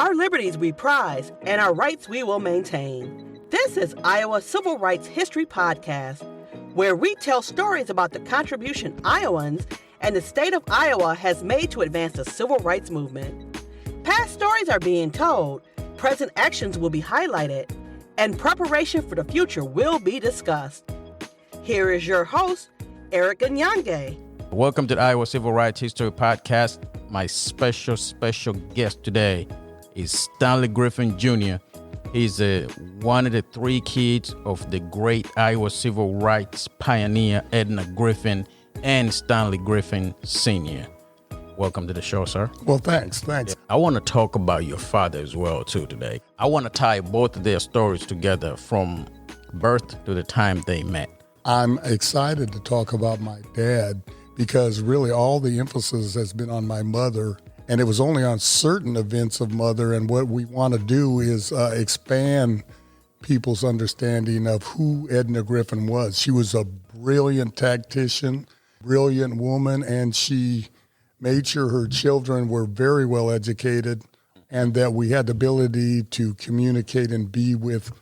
Our liberties we prize, and our rights we will maintain. This is Iowa Civil Rights History Podcast, where we tell stories about the contribution Iowans and the state of Iowa has made to advance the civil rights movement. Past stories are being told, present actions will be highlighted, and preparation for the future will be discussed. Here is your host, Eric Nyange. Welcome to the Iowa Civil Rights History Podcast. My special guest today is Stanley Griffin Jr. He's one of the three kids of the great Iowa civil rights pioneer Edna Griffin and Stanley Griffin Sr. Welcome to the show, sir. Well, thanks. I want to talk about your father as well, too, today. I want to tie both of their stories together from birth to the time they met. I'm excited to talk about my dad because really all the emphasis has been on my mother, and it was only on certain events of mother. And what we want to do is expand people's understanding of who Edna Griffin was. She was a brilliant tactician, brilliant woman, and she made sure her children were very well educated and that we had the ability to communicate and be with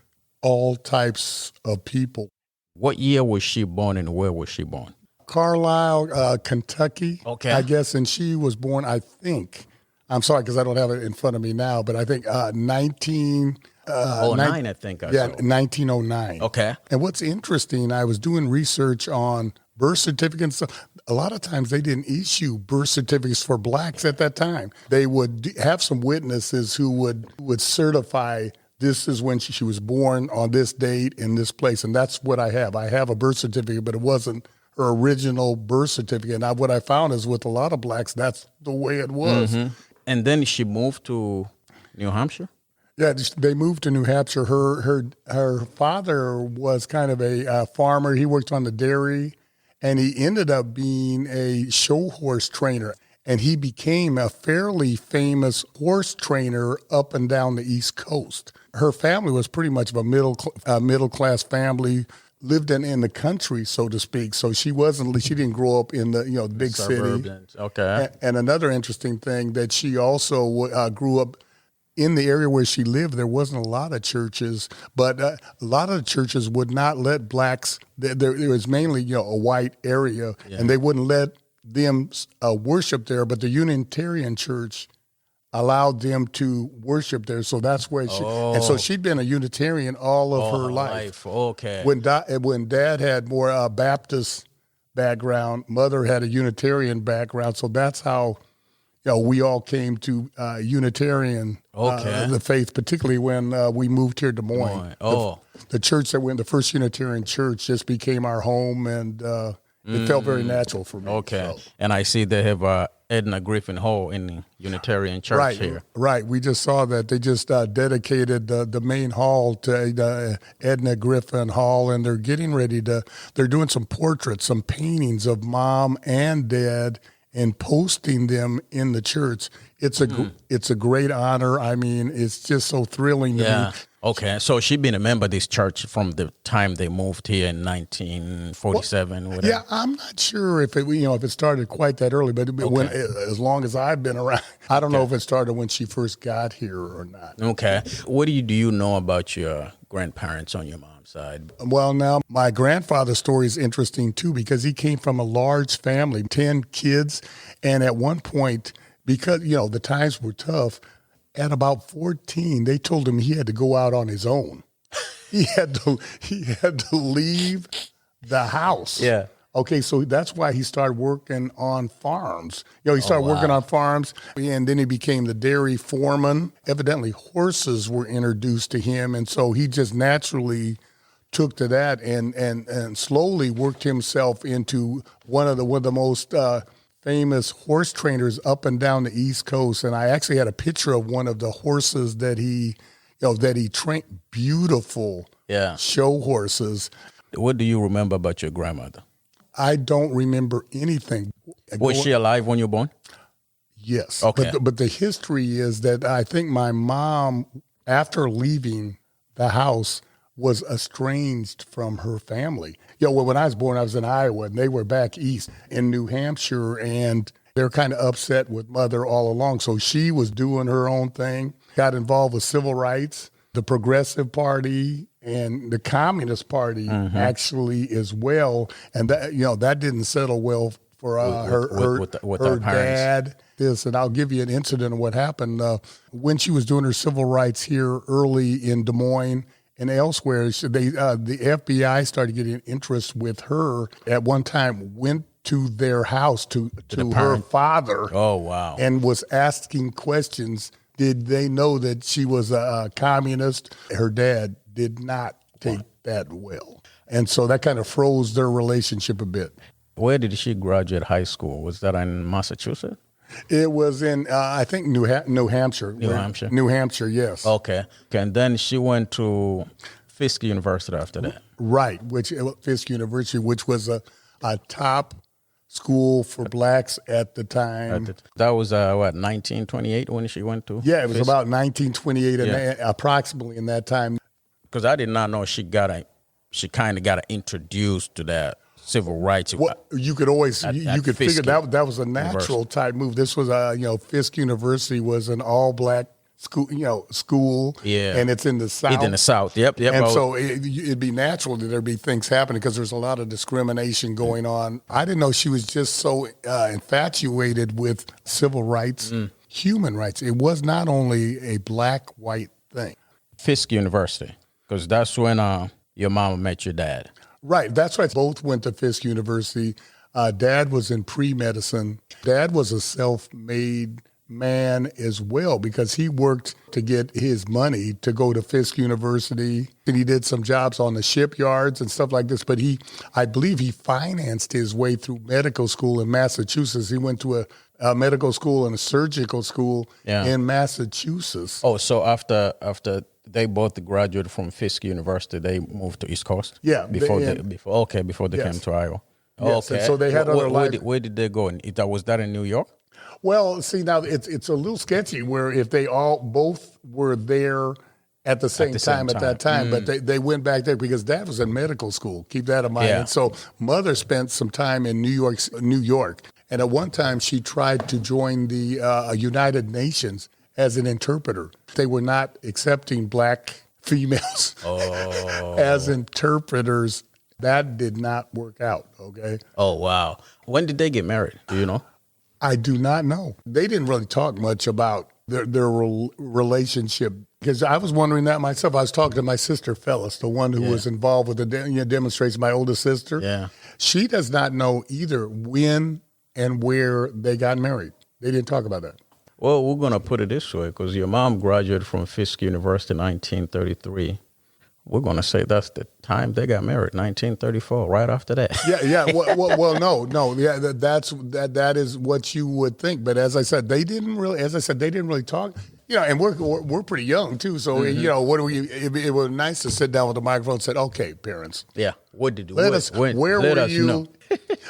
all types of people. What year was she born and where was she born? Carlisle, Kentucky, okay. I guess, and she was born, I think, I'm sorry because I don't have it in front of me now, but I think 1909, I think. 1909. Okay. And what's interesting, I was doing research on birth certificates. A lot of times they didn't issue birth certificates for blacks at that time. They would have some witnesses who would certify this is when she was born on this date in this place, and that's what I have. I have a birth certificate, but it wasn't her original birth certificate. And what I found is with a lot of blacks, that's the way it was. Mm-hmm. And then she moved to New Hampshire? Yeah, they moved to New Hampshire. Her father was kind of a farmer. He worked on the dairy, and he ended up being a show horse trainer. And he became a fairly famous horse trainer up and down the East Coast. Her family was pretty much of a middle class family, lived in the country, so to speak. So she didn't grow up in the big city. Okay. And another interesting thing that she also grew up in the area where she lived. There wasn't a lot of churches, but a lot of the churches would not let blacks. There was mainly a white area, and they wouldn't let them worship there. But the Unitarian Church allowed them to worship there, so that's where she. And so she'd been a Unitarian all of her life. Okay. When Dad had more Baptist background, Mother had a Unitarian background, so that's how we all came to Unitarian the faith, particularly when we moved here to Des Moines. The church that the first Unitarian church just became our home, and it felt very natural for me. Okay. So. And I see they have Edna Griffin Hall in the Unitarian Church here. Right. We just saw that. They just dedicated the main hall to the Edna Griffin Hall, and they're getting ready they're doing some portraits, some paintings of Mom and Dad and posting them in the church. It's a great honor. I mean, it's just so thrilling to me. Okay, so she'd been a member of this church from the time they moved here in 1947. Whatever. Yeah, I'm not sure if it started quite that early, but as long as I've been around, I don't know if it started when she first got here or not. Okay, what do you know about your grandparents on your mom's side? Well, now my grandfather's story is interesting too because he came from a large family, 10 kids, and at one point, because the times were tough. At about 14, they told him he had to go out on his own. He had to leave the house. Yeah. Okay, so that's why he started working on farms. He started working on farms, and then he became the dairy foreman. Evidently, horses were introduced to him, and so he just naturally took to that and slowly worked himself into one of the most famous horse trainers up and down the East Coast. And I actually had a picture of one of the horses that he trained. Beautiful show horses. What do you remember about your grandmother? I don't remember anything. Was she alive when you were born? Yes. Okay. But the history is that I think my mom, after leaving the house, was estranged from her family. When I was born, I was in Iowa, and they were back east in New Hampshire, and they're kind of upset with Mother all along. So she was doing her own thing. got involved with civil rights, the Progressive Party, and the Communist Party actually as well. And that, that didn't settle well for her dad. And I'll give you an incident of what happened. When she was doing her civil rights here early in Des Moines and elsewhere, the FBI started getting interest with her. At one time, went to their house to her father. Oh, wow. And was asking questions. Did they know that she was a communist? Her dad did not take that well. And so that kind of froze their relationship a bit. Where did she graduate high school? Was that in Massachusetts? It was in, I think, New Hampshire. New Hampshire, yes. Okay. And then she went to Fisk University after that. Right, Fisk University, which was a top school for blacks at the time. That was, 1928 when she went to Yeah, it was Fisk? about 1928, and approximately in that time. Because I did not know she kind of got introduced to that civil rights. Well, you could always you could figure that was a natural type move. This was Fisk University was an all black school. Yeah, and it's in the South. It's in the South. Yep. And so it'd be natural that there'd be things happening because there's a lot of discrimination going on. I didn't know she was just so infatuated with civil rights, human rights. It was not only a black-white thing. Fisk University, because that's when your mama met your dad. Right. That's right. Both went to Fisk University. Dad was in pre-medicine. Dad was a self-made man as well because he worked to get his money to go to Fisk University. And he did some jobs on the shipyards and stuff like this. But I believe he financed his way through medical school in Massachusetts. He went to a medical school and a surgical school in Massachusetts. Oh, so after they both graduated from Fisk University, they moved to East Coast? Yeah. Before they came to Iowa. Yes, okay. So they had other lives. Where did they go? Was that in New York? Well, see, now it's a little sketchy where if they both were there at the same time at that time, but they went back there because Dad was in medical school. Keep that in mind. Yeah. And so Mother spent some time in New York. And at one time she tried to join the United Nations as an interpreter. They were not accepting black females as interpreters. That did not work out, okay? Oh, wow. When did they get married? Do you know? I do not know. They didn't really talk much about their relationship because I was wondering that myself. I was talking to my sister, Phyllis, the one who was involved with the demonstration, my oldest sister. Yeah. She does not know either when and where they got married. They didn't talk about that. Well, we're going to put it this way, because your mom graduated from Fisk University in 1933. We're going to say that's the time they got married, 1934, right after that. Yeah. Well, no. Yeah, that is what you would think. But as I said, they didn't really talk. And we're pretty young too. So what do we? It was nice to sit down with the microphone and said, "Okay, parents. Yeah. What did you? Where were you?" Know.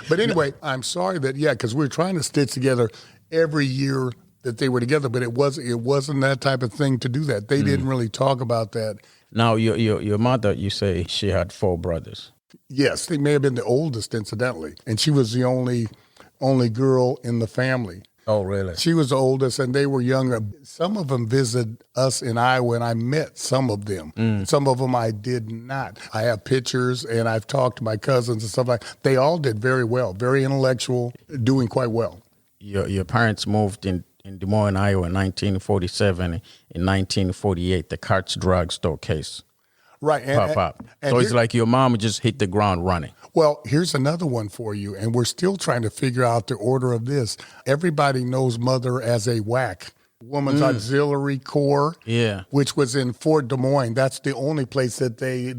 But anyway, I'm sorry that because we're trying to stitch together every year that they were together, but it wasn't that type of thing to do that. They didn't really talk about that. Now, your mother, you say she had 4 brothers. Yes, they may have been the oldest, incidentally, and she was the only girl in the family. Oh, really? She was the oldest, and they were younger. Some of them visited us in Iowa, and I met some of them. Some of them I did not. I have pictures, and I've talked to my cousins and stuff like that. They all did very well, very intellectual, doing quite well. Your parents moved in Des Moines, Iowa in 1947. In 1948, the Katz drugstore case. Right. Pop up. So it's like your mom just hit the ground running. Well, here's another one for you, and we're still trying to figure out the order of this. Everybody knows Mother as a WAC, Women's Auxiliary Corps, which was in Fort Des Moines. That's the only place that they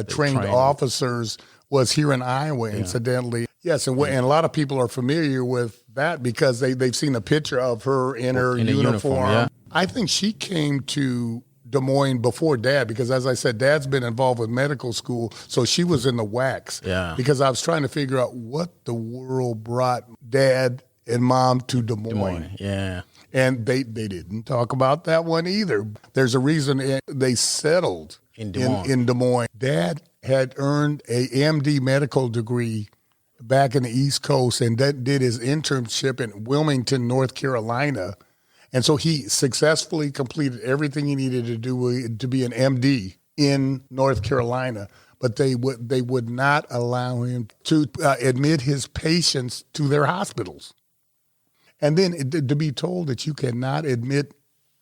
trained officers was here in Iowa, incidentally. Yes, and a lot of people are familiar with that because they've seen a picture of her in her uniform. Yeah. I think she came to Des Moines before Dad because, as I said, Dad's been involved with medical school, so she was in the WACs. Yeah. Because I was trying to figure out what the world brought Dad and Mom to Des Moines. Yeah. And they didn't talk about that one either. There's a reason they settled in Des Moines. Dad had earned a MD medical degree back in the East Coast and did his internship in Wilmington, North Carolina. And so he successfully completed everything he needed to do to be an MD in North Carolina. But they would not allow him to admit his patients to their hospitals. And then to be told that you cannot admit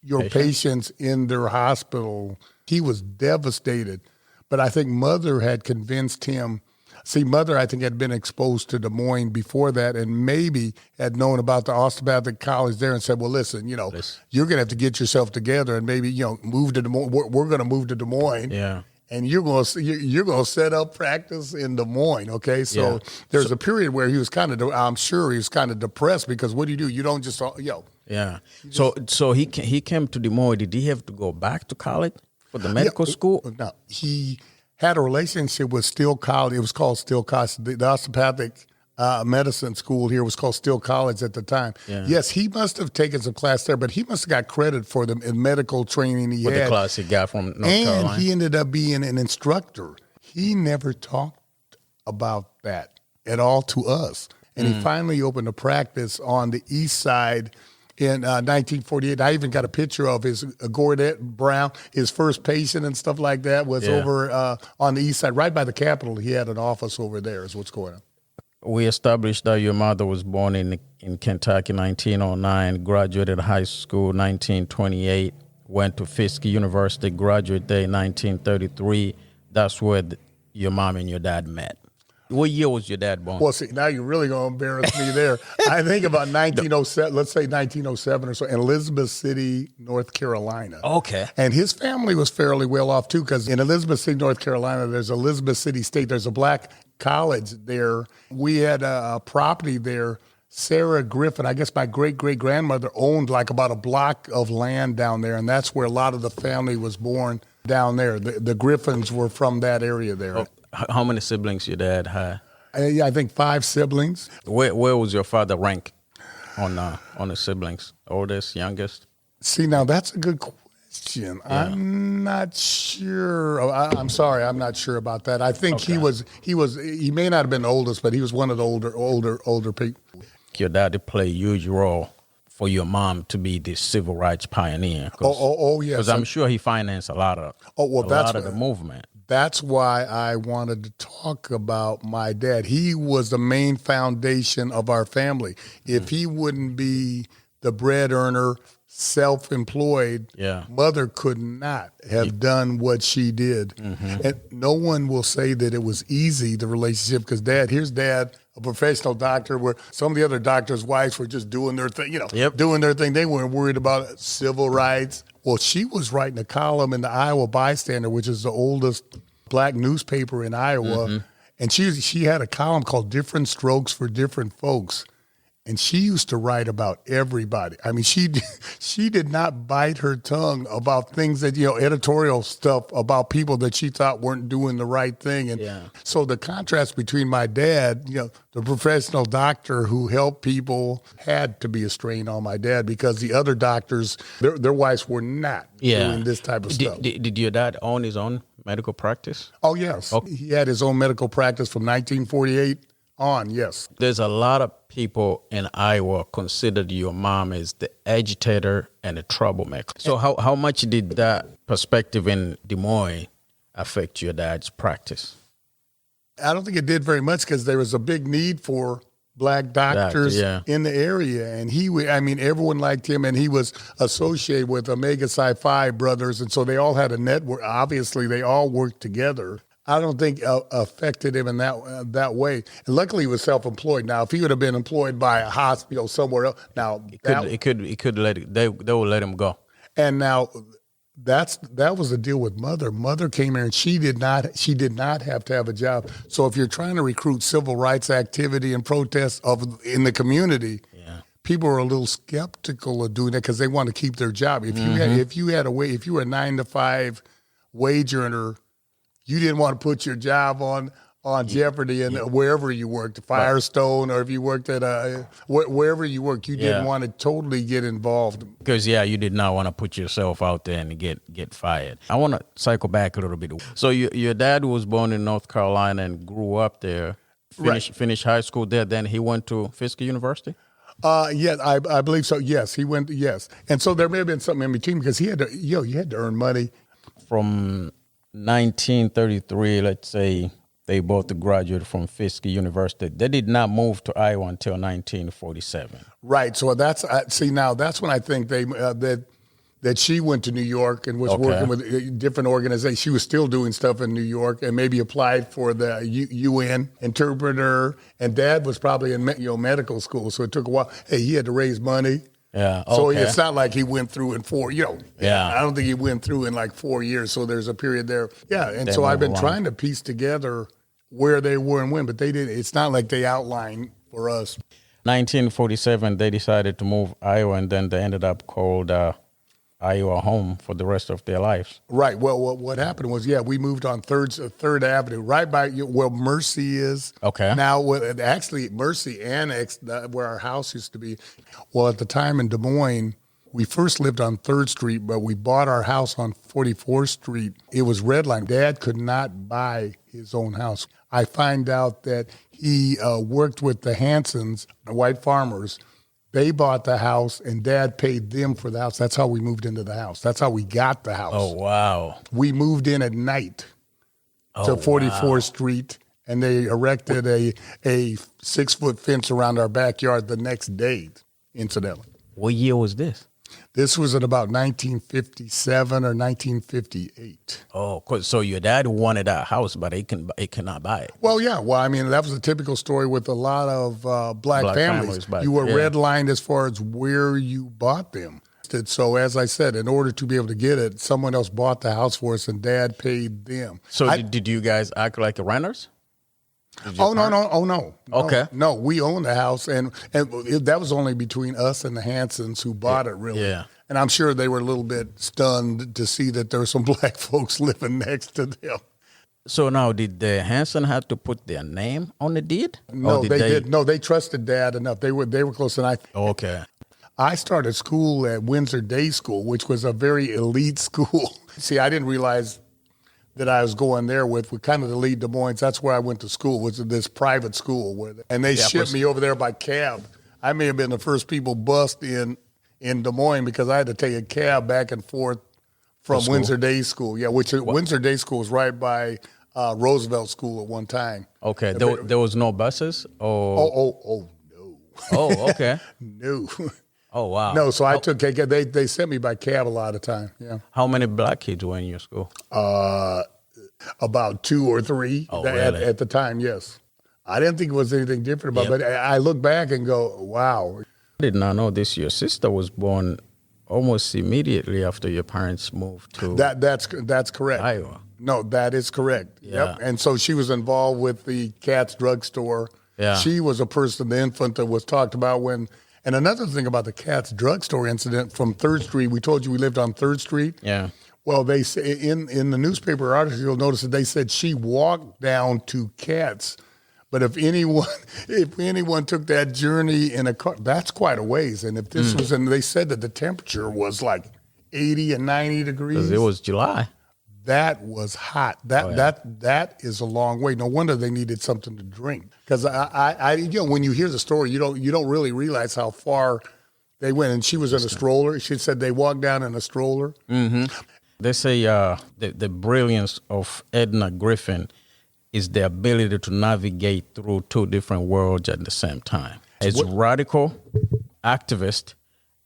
your patients in their hospital, he was devastated. But I think Mother had convinced him. See, Mother, I think, had been exposed to Des Moines before that and maybe had known about the osteopathic college there and said, well, listen, you're going to have to get yourself together and maybe, move to Des Moines. We're going to move to Des Moines. Yeah. And you're going to set up practice in Des Moines, okay? So there's a period where he was I'm sure he was kind of depressed because what do? You don't just, Yeah. So he came to Des Moines. Did he have to go back to college for the medical school? No, he had a relationship with Still College. It was called Still College. The osteopathic medicine school here was called Still College at the time. Yeah. Yes, he must have taken some class there, but he must have got credit for the medical training he had. The class he got from North Carolina. And he ended up being an instructor. He never talked about that at all to us. And he finally opened a practice on the east side in 1948. I even got a picture of his Gordette Brown, his first patient and stuff like that was over on the east side, right by the Capitol. He had an office over there is what's going on. We established that your mother was born in Kentucky 1909, graduated high school 1928, went to Fisk University, graduate day 1933. That's where your mom and your dad met. What year was your dad born? Well, see, now you're really going to embarrass me there. I think about 1907, let's say 1907 or so, in Elizabeth City, North Carolina. Okay. And his family was fairly well off, too, because in Elizabeth City, North Carolina, there's Elizabeth City State. There's a black college there. We had a property there. Sarah Griffin, I guess my great-great-grandmother owned like about a block of land down there, and that's where a lot of the family was born down there. The Griffins were from that area there. Oh. How many siblings your dad had? I think 5 siblings. Where was your father rank on the siblings? Oldest, youngest? See, now that's a good question. Yeah. I'm not sure. I'm sorry, I'm not sure about that. I think he may not have been the oldest, but he was one of the older people. Your dad played a huge role for your mom to be the civil rights pioneer. Yes. Because I'm sure he financed a lot of the movement. That's why I wanted to talk about my dad. He was the main foundation of our family. If he wouldn't be the bread earner, self-employed, Mother could not have done what she did. Mm-hmm. And no one will say that it was easy, the relationship, because here's dad, a professional doctor, where some of the other doctors' wives were just doing their thing, doing their thing. They weren't worried about civil rights. Well, she was writing a column in the Iowa Bystander, which is the oldest black newspaper in Iowa, and she had a column called Different Strokes for Different Folks, and she used to write about everybody. I mean, she did not bite her tongue about things that, editorial stuff about people that she thought weren't doing the right thing. And so the contrast between my dad, the professional doctor who helped people, had to be a strain on my dad because the other doctors, their wives were not doing this type of stuff. Did your dad own his own medical practice? Oh, yes. Okay. He had his own medical practice from 1948 on, yes. There's a lot of people in Iowa considered your mom as the agitator and the troublemaker. So how much did that perspective in Des Moines affect your dad's practice? I don't think it did very much because there was a big need for black doctors in the area. And everyone liked him, and he was associated with Omega Psi Phi brothers. And so they all had a network. Obviously, they all worked together. I don't think affected him in that way. And luckily, he was self-employed. Now, if he would have been employed by a hospital somewhere else, now they would let him go. And now that was the deal with Mother. Mother came here and she did not have to have a job. So if you're trying to recruit civil rights activity and protests in the community, people are a little skeptical of doing that because they want to keep their job. If you were a 9-to-5 wage earner, you didn't want to put your job on jeopardy and wherever you worked, Firestone, or if you worked at wherever you work, you didn't want to totally get involved. Because, you did not want to put yourself out there and get fired. I want to cycle back a little bit. So your dad was born in North Carolina and grew up there, finished high school there, then he went to Fisk University? Yeah, I believe so. Yes, he went. Yes, and so there may have been something in between because he had to. You had to earn money. From 1933, let's say they both graduated from Fisk University. They did not move to Iowa until 1947. Right. So that's see now. That's when I think they that she went to New York and was working with different organizations. She was still doing stuff in New York and maybe applied for the UN interpreter. And Dad was probably in medical school, so it took a while. Hey, he had to raise money. Yeah. Okay. So it's not like he went through in 4. Yeah. I don't think he went through in like 4 years. So there's a period there. Yeah. And so I've been trying to piece together where they were and when, but they didn't. It's not like they outlined for us. 1947, they decided to move Iowa, and then they ended up called Iowa home for the rest of their lives. Right. Well, what happened was, we moved on Third Avenue, right by where Mercy is. Okay. Now, actually, Mercy annexed where our house used to be. Well, at the time in Des Moines, we first lived on 3rd Street, but we bought our house on 44th Street. It was redlined. Dad could not buy his own house. I find out that he worked with the Hansons, the white farmers. They bought the house, and Dad paid them for the house. That's how we moved into the house. That's how we got the house. Oh, wow. We moved in at night to 44th Street, and they erected a 6-foot fence around our backyard the next day, incidentally. What year was this? This was at about 1957 or 1958. Oh, so your dad wanted that house, but he cannot buy it. Well, yeah. Well, I mean, that was a typical story with a lot of black families. You were redlined as far as where you bought them. So, as I said, in order to be able to get it, someone else bought the house for us, and Dad paid them. So, did you guys act like renters? No. Okay. No, we owned the house, and that was only between us and the Hansons who bought it, really. Yeah. And I'm sure they were a little bit stunned to see that there were some black folks living next to them. So now, did the Hanson have to put their name on the deed? No, they did. No, they trusted Dad enough. They were close, and Okay. I started school at Windsor Day School, which was a very elite school. See, I didn't realize that I was going there with kind of the lead Des Moines. That's where I went to school, was this private school. And they shipped me over there by cab. I may have been the first people bussed in Des Moines because I had to take a cab back and forth from Windsor Day School. Yeah, Windsor Day School was right by Roosevelt School at one time. Okay, there was no buses? Oh, no. Oh, okay. No. Oh, wow. No, so I took they sent me by cab a lot of time. Yeah. How many black kids were in your school? About 2 or 3 really? at the time, yes. I didn't think it was anything different about it, but I look back and go, wow. I did not know this. Your sister was born almost immediately after your parents moved to That's correct. Iowa. No, that is correct. Yeah. Yep. And so she was involved with the Katz drugstore. Yeah. She was a person, the infant that was talked about when. And another thing about the Katz drugstore incident from 3rd Street, we told you we lived on 3rd Street. Yeah. Well, they say in the newspaper article, you'll notice that they said she walked down to Katz. But if anyone took that journey in a car, that's quite a ways. And if this was, and they said that the temperature was like 80 and 90 degrees. Because it was July. That was hot. That is a long way. No wonder they needed something to drink. Because I when you hear the story, you don't really realize how far they went. And she was in a stroller. She said they walked down in a stroller. Mm-hmm. They say the brilliance of Edna Griffin is the ability to navigate through 2 different worlds at the same time. As radical activist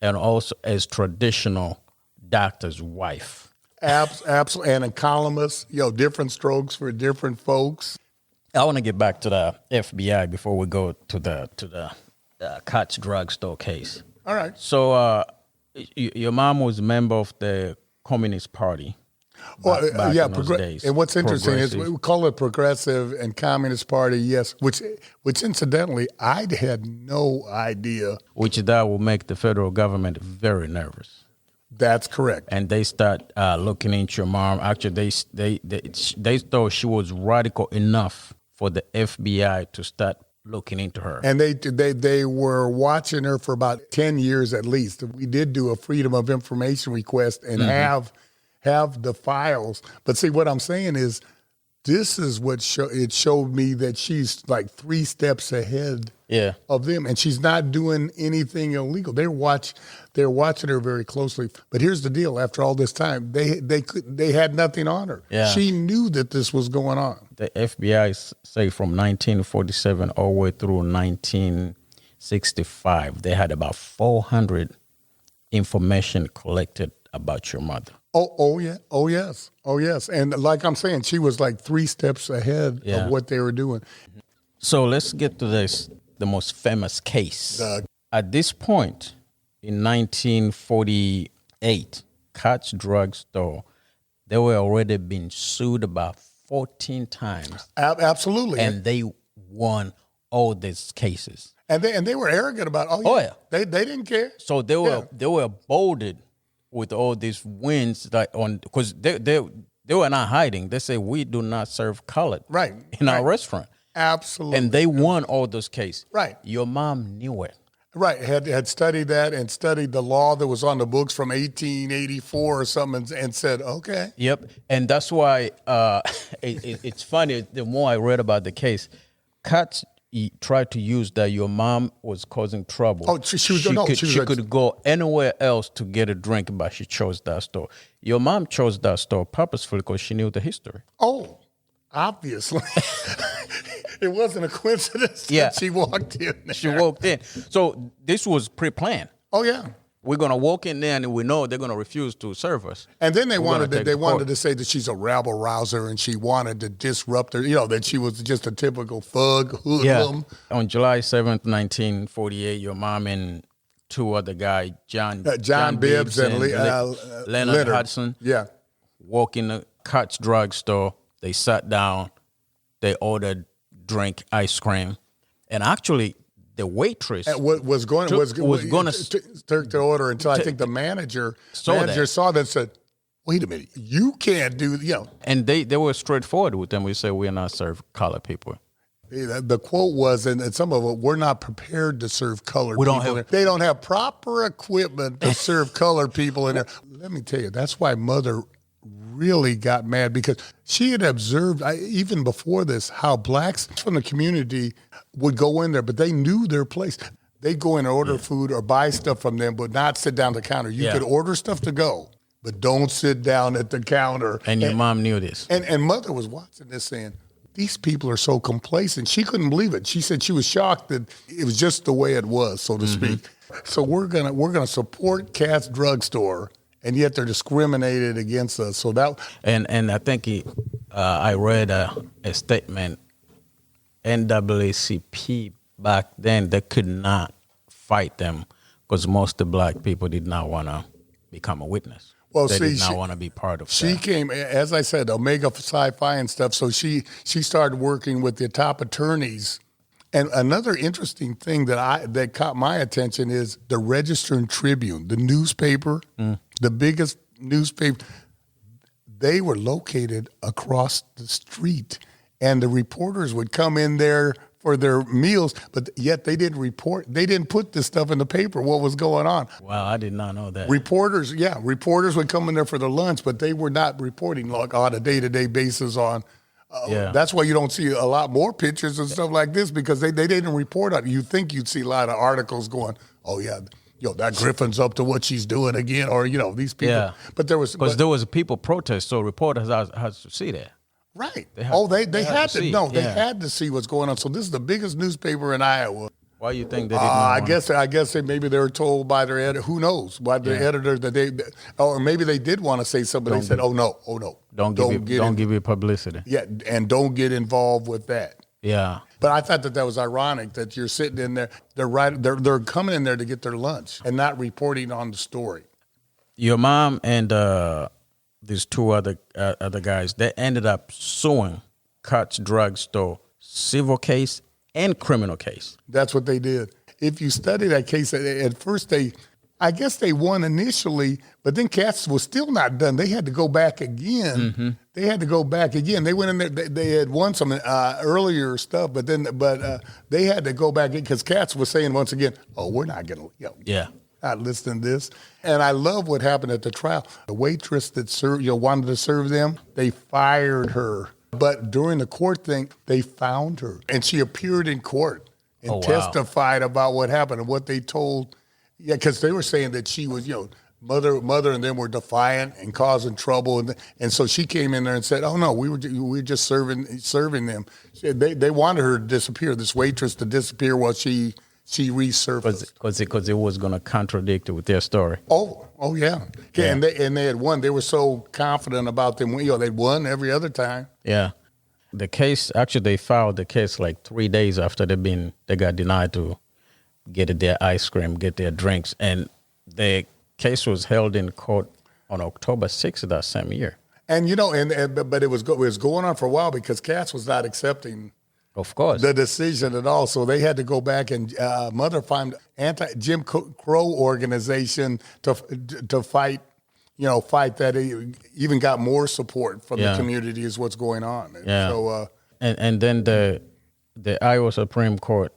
and also as traditional doctor's wife. Absolutely, and a columnist, different strokes for different folks. I want to get back to the FBI before we go to the Katz drugstore case. All right. So your mom was a member of the Communist Party. Back in those days. And what's interesting is we call it Progressive and Communist Party, yes, which incidentally, I had no idea. Which that will make the federal government very nervous. That's correct. And they start looking into your mom. Actually, they thought she was radical enough for the FBI to start looking into her. And they were watching her for about 10 years at least. We did do a Freedom of Information request and have the files. But see, what I'm saying is, this is what it showed me that she's like 3 steps ahead of them, and she's not doing anything illegal. They're watching her very closely. But here's the deal: after all this time, they had nothing on her. Yeah. She knew that this was going on. The FBI say from 1947 all the way through 1965, they had about 400 information collected about your mother. Oh yes. And like I'm saying, she was like 3 steps ahead of what they were doing. So let's get to the most famous case. At this point, in 1948, Katz drugstore, they were already been sued about 14 times. Absolutely. And they won all these cases. And they were arrogant about They didn't care. So they were bolded with all these wins because they were not hiding. They say we do not serve colored in our restaurant. Absolutely. And they won all those cases. Right. Your mom knew it. Right. Had studied that and studied the law that was on the books from 1884 or something and said, okay. Yep. And that's why it's funny. The more I read about the case, Katz tried to use that your mom was causing trouble. Oh, she could go anywhere else to get a drink, but she chose that store. Your mom chose that store purposefully because she knew the history. Oh, obviously. It wasn't a coincidence that she walked in there. She walked in. So this was pre-planned. Oh, yeah. We're going to walk in there and we know they're going to refuse to serve us. And then they wanted to say that she's a rabble rouser and she wanted to disrupt her, that she was just a typical thug, hoodlum. Yeah. On July 7th, 1948, your mom and 2 other guys, John Bibbs and Leonard Hudson, walk in the Katz drugstore. They sat down. They ordered drink, ice cream. And actually, the waitress was going to order until I think the manager saw that and said, wait a minute, you can't do, And they were straightforward with them. We said, we're not serve colored people. The quote was, and some of it, we're not prepared to serve colored people. They don't have proper equipment to serve colored people in there. Let me tell you, that's why Mother really got mad, because she had observed, even before this, how blacks from the community would go in there, but they knew their place. They'd go in and order food or buy stuff from them, but not sit down at the counter. You could order stuff to go, but don't sit down at the counter. And your mom knew this. And Mother was watching this saying, these people are so complacent. She couldn't believe it. She said she was shocked that it was just the way it was, so to speak. So we're gonna support Katz drugstore, and yet they're discriminated against us. So that and I think I read a statement. NAACP back then, they could not fight them because most of the black people did not want to become a witness. Well, they did not want to be part of she that. Came, as I said, Omega Sci-Fi and stuff. So she started working with the top attorneys. And another interesting thing that caught my attention is the Register and Tribune, the newspaper, the biggest newspaper. They were located across the street, and the reporters would come in there for their meals, but yet they didn't report. They didn't put this stuff in the paper, what was going on. Wow, I did not know that. Reporters would come in there for their lunch, but they were not reporting like on a day-to-day basis on. That's why you don't see a lot more pictures and stuff like this, because they didn't report on it. You think you'd see a lot of articles going, oh yeah, that Griffin's up to what she's doing again, or these people. Yeah. But there was there was a people protest, so reporters had to see that. Right. They had to see what's going on. So this is the biggest newspaper in Iowa. Why do you think they didn't? I guess maybe they were told by their editor. Who knows? By the editor that or maybe they did want to say something. They said, "Oh no, don't give it publicity." Yeah, and don't get involved with that. Yeah. But I thought that was ironic that you're sitting in there. They're coming in there to get their lunch and not reporting on the story. Your mom and these 2 other guys, they ended up suing Katz drugstore, civil case and criminal case. That's what they did. If you study that case, at first I guess they won initially, but then Katz was still not done. They had to go back again. They had to go back again. They went in there. They had won some earlier stuff, but they had to go back in because Katz was saying once again, "Oh, we're not going to, not listening to this." And I love what happened at the trial. The waitress that wanted to serve them, they fired her. But during the court thing, they found her, and she appeared in court. and wow. testified about what happened and what they told. Yeah, because they were saying that she was, mother and them were defiant and causing trouble, and so she came in there and said, "Oh no, we were just serving them." They wanted her to disappear, this waitress to disappear while she resurfaced because it was going to contradict with their story. Oh yeah. And they had won. They were so confident about them. They'd won every other time. Yeah. The case, actually, they filed the case like 3 days after they got denied to get their ice cream, get their drinks. And the case was held in court on October 6th of that same year. And, but it was going on for a while because Katz was not accepting of course the decision at all. So they had to go back and Mother found anti-Jim Crow organization to fight, fight that. Even got more support from the community is what's going on. Yeah. So, and then the Iowa Supreme Court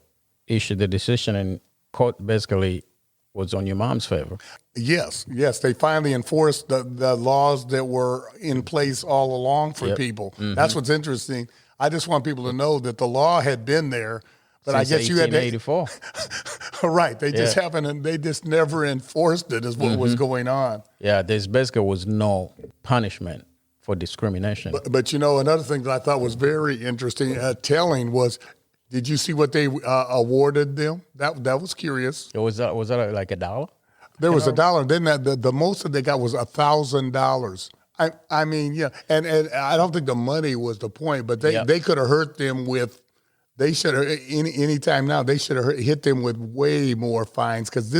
issued the decision, and court basically was on your mom's favor. Yes. They finally enforced the laws that were in place all along for people. Mm-hmm. That's what's interesting. I just want people to know that the law had been there, but since I guess you had to 1884. Right. They just haven't, and they just never enforced it is what was going on. Yeah, there's basically was no punishment for discrimination. But another thing that I thought was very interesting, telling was, did you see what they awarded them? That was curious. Was that like $1? There was $1. Then the most that they got was $1,000. I mean, yeah, and I don't think the money was the point, but they could have hurt them with. They should have any time now. They should have hit them with way more fines because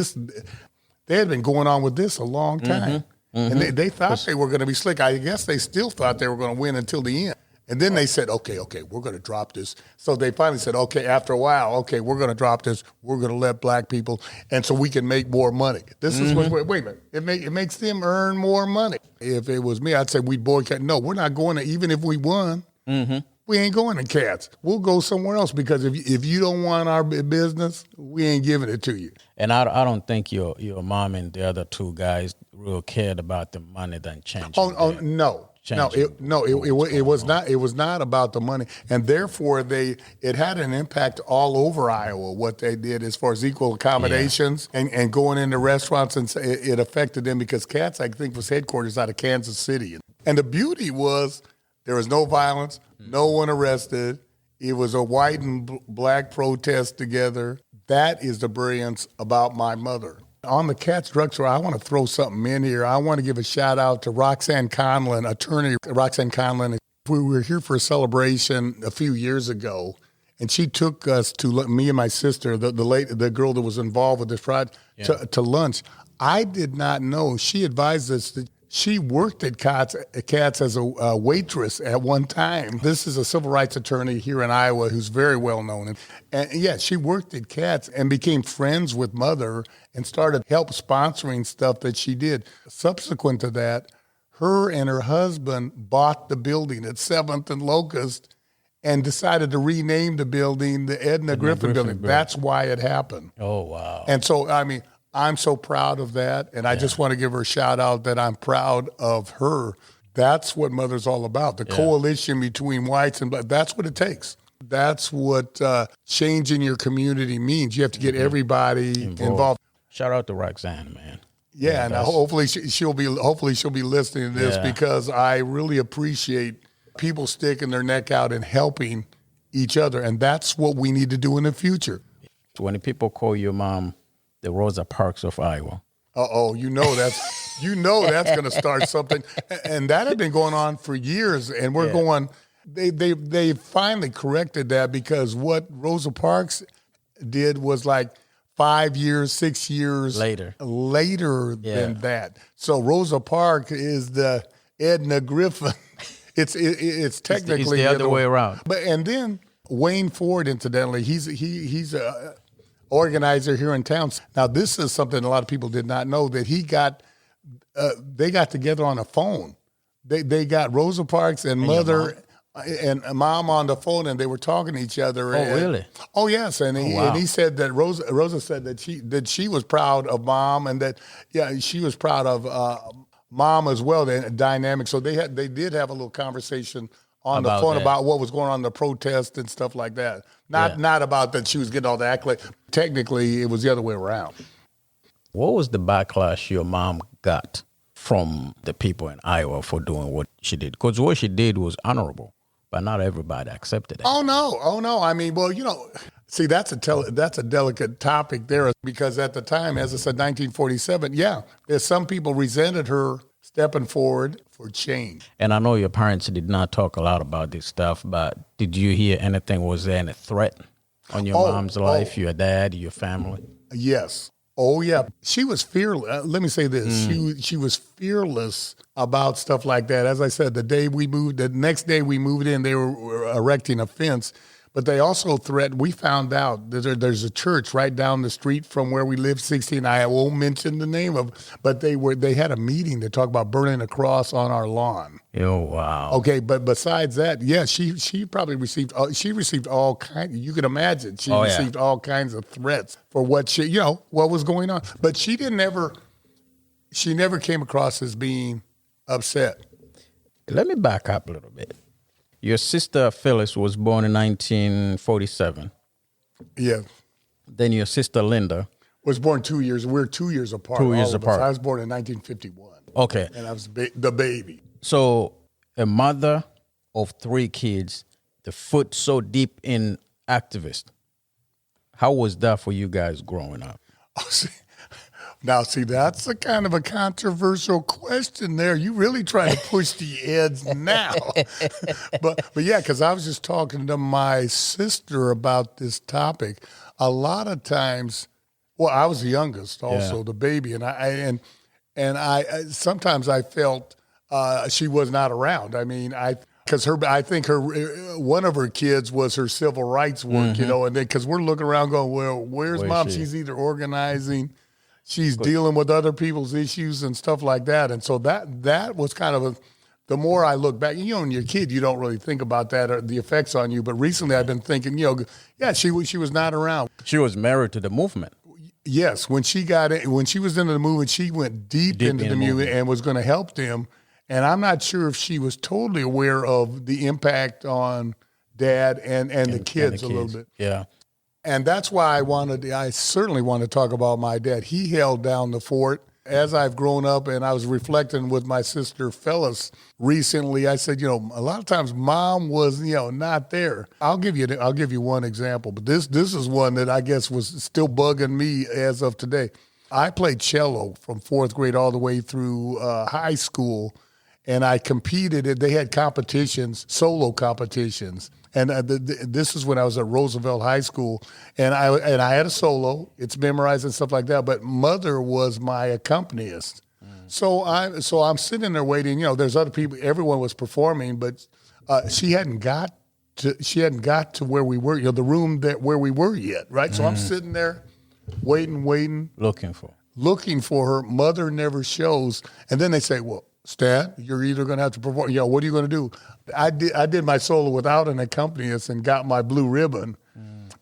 they had been going on with this a long time, and they thought they were going to be slick. I guess they still thought they were going to win until the end. And then they said, okay, we're going to drop this. So they finally said, okay, after a while, okay, we're going to drop this. We're going to let black people, and so we can make more money. This is wait a minute. It makes them earn more money. If it was me, I'd say we'd boycott. No, we're not going to, even if we won, we ain't going to Katz. We'll go somewhere else because if you don't want our business, we ain't giving it to you. And I don't think your mom and the other two guys real cared about the money than changing. No. It was not. It was not about the money, and therefore it had an impact all over Iowa. What they did as far as equal accommodations and going into restaurants, and it affected them because Katz, I think, was headquarters out of Kansas City. And the beauty was there was no violence, no one arrested. It was a white and black protest together. That is the brilliance about my mother. On the Katz drugstore, I want to throw something in here. I want to give a shout out to Roxanne Conlon, attorney Roxanne Conlon. We were here for a celebration a few years ago, and she took us to me and my sister, the girl that was involved with this project, to lunch. I did not know. She advised us that she worked at Katz as a waitress at one time. This is a civil rights attorney here in Iowa who's very well known. And she worked at Katz and became friends with Mother and started help sponsoring stuff that she did. Subsequent to that, her and her husband bought the building at 7th and Locust and decided to rename the building the Edna Griffin building. That's why it happened. Oh, wow. And so, I mean, I'm so proud of that, and I just want to give her a shout-out that I'm proud of her. That's what Mother's all about, the coalition between whites and black. That's what it takes. That's what changing your community means. You have to get everybody involved. Shout out to Roxanne, man. Yeah, and hopefully she'll be listening to this because I really appreciate people sticking their neck out and helping each other, and that's what we need to do in the future. When people call your mom the Rosa Parks of Iowa. That's going to start something, and that had been going on for years. And we're going. They finally corrected that because what Rosa Parks did was like 5 years, 6 years later than that. So Rosa Parks is the Edna Griffin. It's technically it's the other way around. And then Wayne Ford, incidentally, he's a organizer here in town. Now, this is something a lot of people did not know, that they got together on a phone. They got Rosa Parks and Mother and Mom on the phone, and they were talking to each other. Oh, really? Oh, yes. And he said that Rosa said that she was proud of Mom, and that she was proud of Mom as well. The dynamic. So they did have a little conversation on the About phone that. about what was going on in the protest and stuff like that. Not about that she was getting all the accolade. Technically, it was the other way around. What was the backlash your mom got from the people in Iowa for doing what she did? Because what she did was honorable, but not everybody accepted it. Oh no. I mean, well, see, that's a delicate topic there, because at the time, as I said, 1947, there's some people resented her stepping forward for change. And I know your parents did not talk a lot about this stuff, but did you hear anything? Was there any threat on your mom's life, your dad, your family? Yes. Oh, yeah. She was fearless. Let me say this. She was fearless about stuff like that. As I said, the next day we moved in, they were erecting a fence. But they also threatened, we found out that there's a church right down the street from where we live, 16. I won't mention the name of, but they had a meeting to talk about burning a cross on our lawn. Oh, wow. Okay, but besides that, she probably received all kinds. You can imagine she received all kinds of threats for what what was going on. But she never came across as being upset. Let me back up a little bit. Your sister Phyllis was born in 1947. Yeah. Then your sister Linda Was born 2 years. We're 2 years apart. 2 years apart. I was born in 1951. Okay. And I was the baby. So a mother of 3 kids, the foot so deep in activist. How was that for you guys growing up? Now, that's a kind of a controversial question there. You really try to push the edge now. but yeah, because I was just talking to my sister about this topic. A lot of times, well, I was the youngest also, the baby, and I sometimes I felt she was not around. I mean, I think one of her kids was her civil rights work, and then because we're looking around going, well, where's mom? She's either organizing, she's dealing with other people's issues and stuff like that. And so that was kind of the more I look back, when you're a kid, you don't really think about that or the effects on you. But recently I've been thinking, she was not around. She was married to the movement. Yes, when she was into the movement, she went deep into the movement and was going to help them. And I'm not sure if she was totally aware of the impact on Dad and the kids a little bit. Yeah. And that's why I certainly want to talk about my dad. He held down the fort. As I've grown up, and I was reflecting with my sister Phyllis recently, I said, a lot of times Mom was, not there. I'll give you one example, but this is one that I guess was still bugging me as of today. I played cello from 4th grade all the way through high school, and I competed. They had competitions, solo competitions. And this is when I was at Roosevelt High School, and I had a solo. It's memorized and stuff like that. But Mother was my accompanist, so I'm sitting there waiting. There's other people. Everyone was performing, but she hadn't got to where we were. The room where we were yet, right? So I'm sitting there, waiting, Looking for her. Mother never shows, and then they say, "Well, Stan, you're either going to have to perform. What are you going to do?" I did my solo without an accompanist and got my blue ribbon.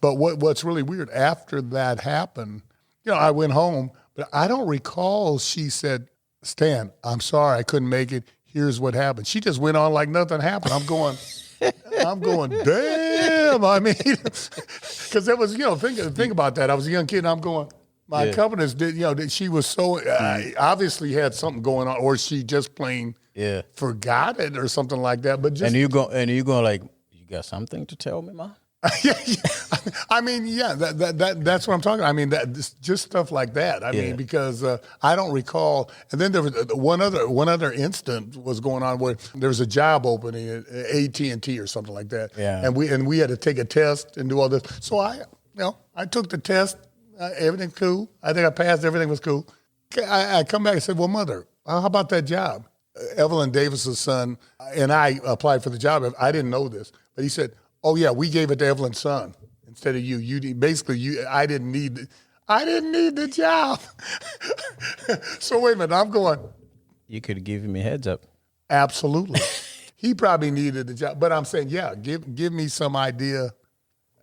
But what's really weird, after that happened, I went home, but I don't recall she said, "Stan, I'm sorry I couldn't make it. Here's what happened." She just went on like nothing happened. I'm going, damn. I mean, because that was, think about that. I was a young kid, and I'm going. My accompanist did, she was so obviously had something going on, or she just plain forgot it or something like that. But just and you go like, you got something to tell me, Ma? yeah. I mean, that's what I'm talking. I mean, just stuff like that. I mean, because I don't recall. And then there was one other instant was going on where there was a job opening at AT&T or something like that. Yeah. And we had to take a test and do all this. So I took the test. Everything cool. I think I passed. Everything was cool. I come back and said, "Well, Mother, how about that job?" Evelyn Davis's son and I applied for the job. I didn't know this, but he said, "Oh yeah, we gave it to Evelyn's son instead of you. I didn't need the job." So wait a minute. I'm going. You could have given me a heads up. Absolutely. He probably needed the job, but I'm saying, give me some idea.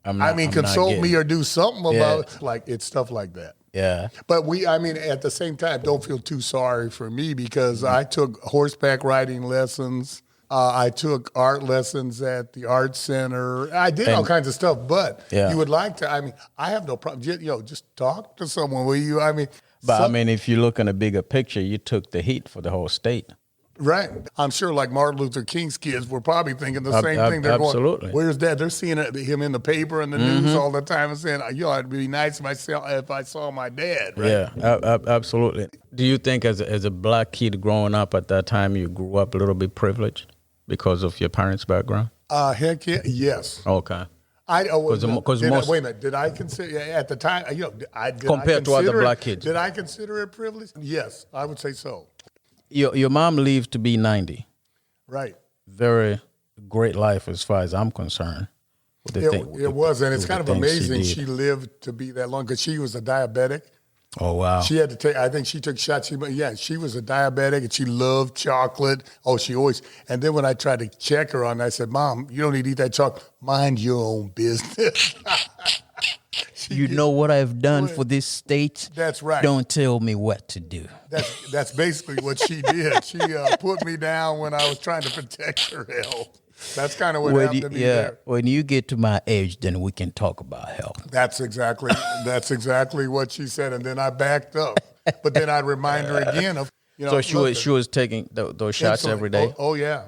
Consult me or do something about it. Like, it's stuff like that. Yeah. But at the same time, don't feel too sorry for me because I took horseback riding lessons. I took art lessons at the art center. I did all kinds of stuff, but you would like to, I have no problem. Just talk to someone. Will you, But if you look in a bigger picture, you took the heat for the whole state. Right. I'm sure like Martin Luther King's kids were probably thinking the same thing. They're absolutely. Going, where's Dad? They're seeing him in the paper and the news all the time and saying, it'd be nice if I saw my dad. Right? Yeah, absolutely. Do you think as a black kid growing up at that time, you grew up a little bit privileged because of your parents' background? Heck yeah, yes. Okay. Wait a minute. Did I consider at the time? Compared to other black kids, did I consider it privilege? Yes, I would say so. Your mom lived to be 90. Right. Very great life as far as I'm concerned. It was, and it's kind of amazing she lived to be that long because she was a diabetic. Oh, wow. She had to take, I think she took shots. She was a diabetic and she loved chocolate. Oh, she always, and then when I tried to check her on that, I said, Mom, you don't need to eat that chocolate. Mind your own business. You know what I've done for this state? That's right. Don't tell me what to do. That's basically what she did. She put me down when I was trying to protect her health. That's kind of what happened to me there. When you get to my age, then we can talk about health. That's exactly what she said, and then I backed up. But then I'd remind her again of, So she was taking those shots every day? Oh yeah.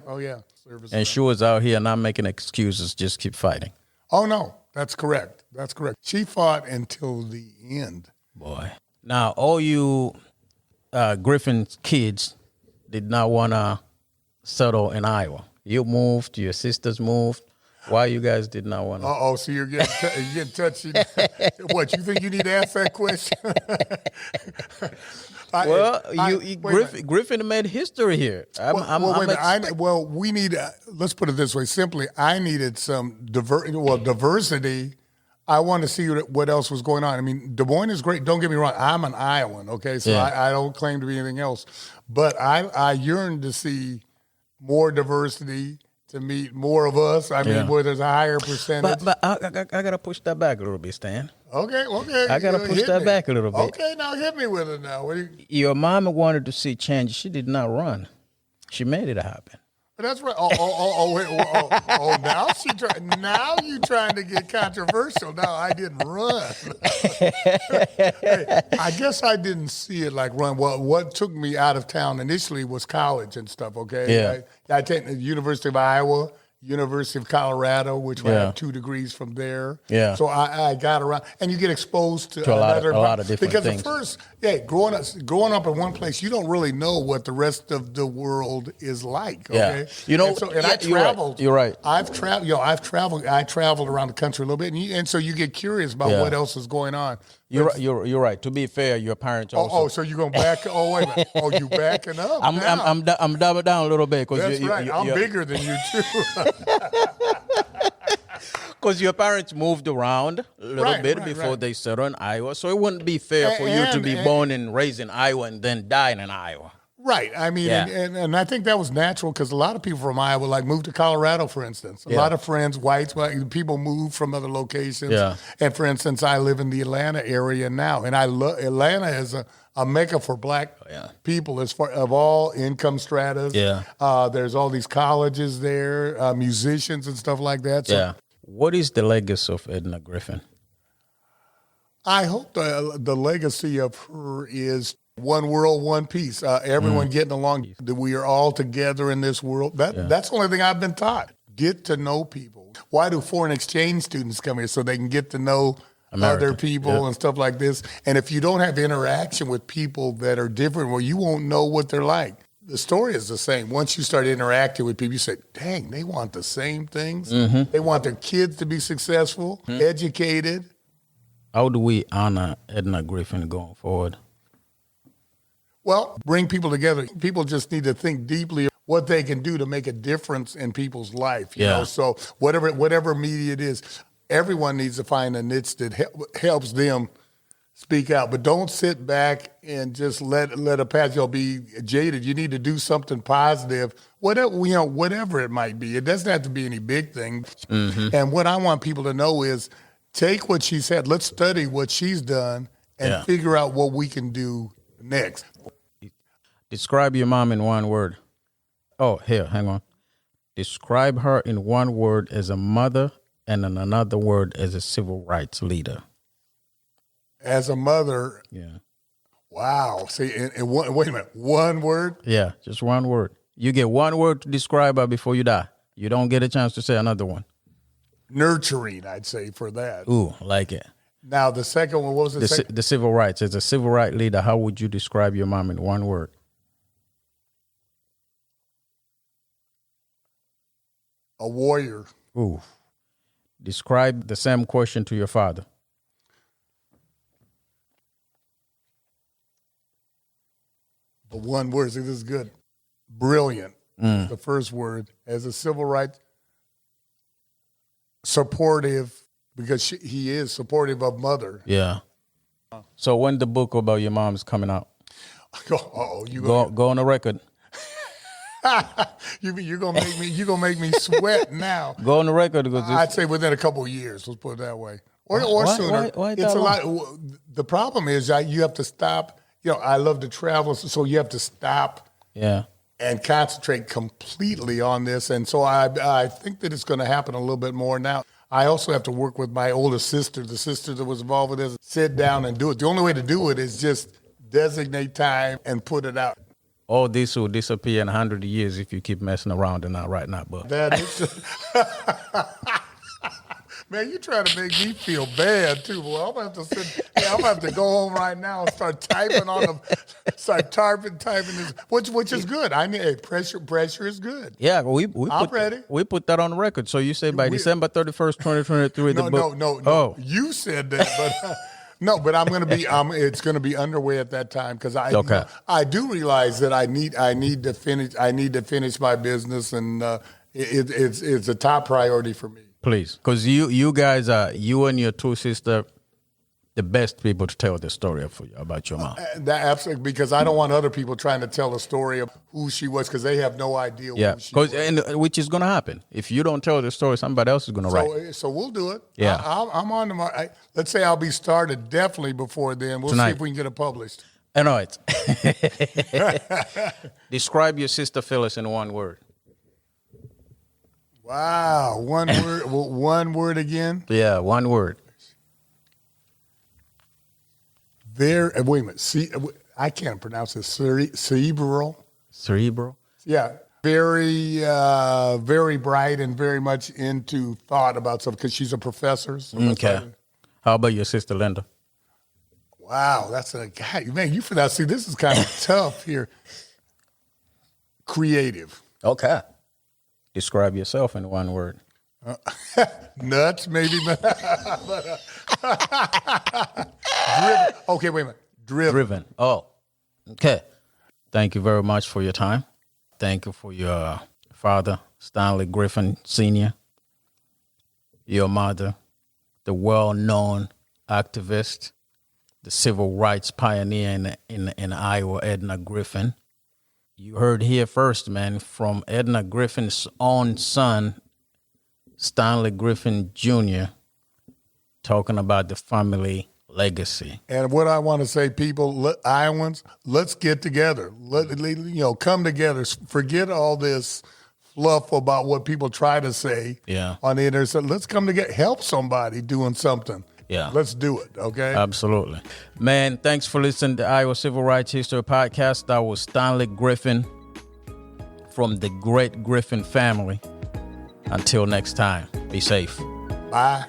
And she was out here not making excuses, just keep fighting. Oh, no, that's correct. She fought until the end. Boy. Now, all you Griffin kids did not want to settle in Iowa. You moved, your sisters moved. Why you guys did not want to? So you're getting touchy. What, you think you need to ask that question? Griffin made history here. We need, let's put it this way, simply, I needed some diversity. I wanted to see what else was going on. Des Moines is great. Don't get me wrong. I'm an Iowan, okay? So I don't claim to be anything else. But I yearned to see more diversity, to meet more of us. Where there's a higher percentage. But I got to push that back a little bit, Stan. Okay. I got to push that back a little bit. Okay, now hit me with it now. Your mama wanted to see change. She did not run. She made it happen. That's right. Now you trying to get controversial. No, I didn't run. I guess I didn't see it like run. Well, what took me out of town initially was college and stuff, okay? Yeah. I take the University of Iowa, University of Colorado, which I have 2 degrees from there. Yeah. So I got around, and you get exposed to a lot of different because things. Because at first, growing up in one place, you don't really know what the rest of the world is like. Okay. Yeah. I traveled. You're right. I've traveled. I traveled around the country a little bit, and so you get curious about what else is going on. You're right. To be fair, your parents also. So you're gonna back? Oh, wait a minute. Oh, you backing up? I'm double down a little bit because that's right. I'm bigger than you too. Because your parents moved around a little bit before they settled in Iowa, so it wouldn't be fair for you to be born and raised in Iowa and then dying in Iowa. Right. And I think that was natural because a lot of people from Iowa moved to Colorado, for instance. A lot of friends, whites, people moved from other locations. Yeah. And for instance, I live in the Atlanta area now, and I love Atlanta is a mecca for black people as far of all income stratas. Yeah. There's all these colleges there, musicians and stuff like that. So what is the legacy of Edna Griffin? I hope the legacy of her is one world, one peace. Everyone getting along. That we are all together in this world. That's the only thing I've been taught. Get to know people. Why do foreign exchange students come here? So they can get to know other people and stuff like this. And if you don't have interaction with people that are different, well, you won't know what they're like. The story is the same. Once you start interacting with people, you say, dang, they want the same things. Mm-hmm. They want their kids to be successful, educated. How do we honor Edna Griffin going forward? Well, bring people together. People just need to think deeply what they can do to make a difference in people's life. You know? So whatever media it is, everyone needs to find a niche that helps them speak out. But don't sit back and just let a pass. You'll be jaded. You need to do something positive, whatever it might be. It doesn't have to be any big thing. Mm-hmm. And what I want people to know is take what she said. Let's study what she's done and figure out what we can do next. Describe your mom in one word. Oh, here, hang on. Describe her in one word as a mother and in another word as a civil rights leader. As a mother, Yeah. wow. See, wait a minute, one word? Yeah, just one word. You get one word to describe her before you die. You don't get a chance to say another one. Nurturing, I'd say, for that. Ooh, like it. Now, the second one, what was the second? The civil rights. As a civil rights leader, how would you describe your mom in one word? A warrior. Ooh. Describe the same question to your father. The one word. See, this is good. Brilliant. The first word. As a civil rights, supportive, because he is supportive of mother. Yeah. So when the book about your mom is coming out? You Go on the record. you're gonna make me sweat now. Go on the record. Because I'd say within a couple of years. Let's put it that way, or sooner. Why It's a lot. The problem is you have to stop. I love to travel, so you have to stop. Yeah. And concentrate completely on this, and so I think that it's going to happen a little bit more now. I also have to work with my older sister, the sister that was involved with this. Sit down and do it. The only way to do it is just designate time and put it out. All this will disappear in 100 years if you keep messing around and not right now, but That is man, you trying to make me feel bad too. Well, I'm gonna have to I'm gonna have to go home right now and start typing typing this, which is good. I mean, pressure is good. yeah, I'm ready. We put that on the record. So you say by December 31st, 2023, the book. No. Oh. You said that, but no, but I'm gonna be. It's gonna be underway at that time because I do realize that I need to finish my business, and it's a top priority for me. Please, because you guys are, you and your two sisters, the best people to tell the story about your mom. That absolutely, because I don't want other people trying to tell the story of who she was because they have no idea who she was. And which is going to happen. If you don't tell the story, somebody else is going to write. So we'll do it. Yeah. I'm on the let's say I'll be started definitely before then. We'll Tonight. see if we can get it published. I know it. Describe your sister Phyllis in one word. Wow. One word. One word again. Yeah, one word. Wait a minute. See, I can't pronounce this. Cerebral. Cerebral. Yeah. Very, very bright and very much into thought about stuff because she's a professor. So Okay. How about your sister Linda? Wow, that's a guy. Man, you for that. See, this is kind of tough here. Creative. Okay. Describe yourself in one word. Nuts, maybe. Driven. Okay, wait a minute. Driven. Oh, okay. Thank you very much for your time. Thank you for your father, Stanley Griffin Sr., your mother, the well-known activist, the civil rights pioneer in Iowa, Edna Griffin. You heard here first, man, from Edna Griffin's own son, Stanley Griffin Jr., talking about the family legacy. And what I want to say, people, Iowans, let's get together. Come together. Forget all this fluff about what people try to say on the internet. So let's come together. Help somebody doing something. Yeah. Let's do it, okay? Absolutely. Man, thanks for listening to Iowa Civil Rights History Podcast. That was Stanley Griffin from the great Griffin family. Until next time, be safe. Bye.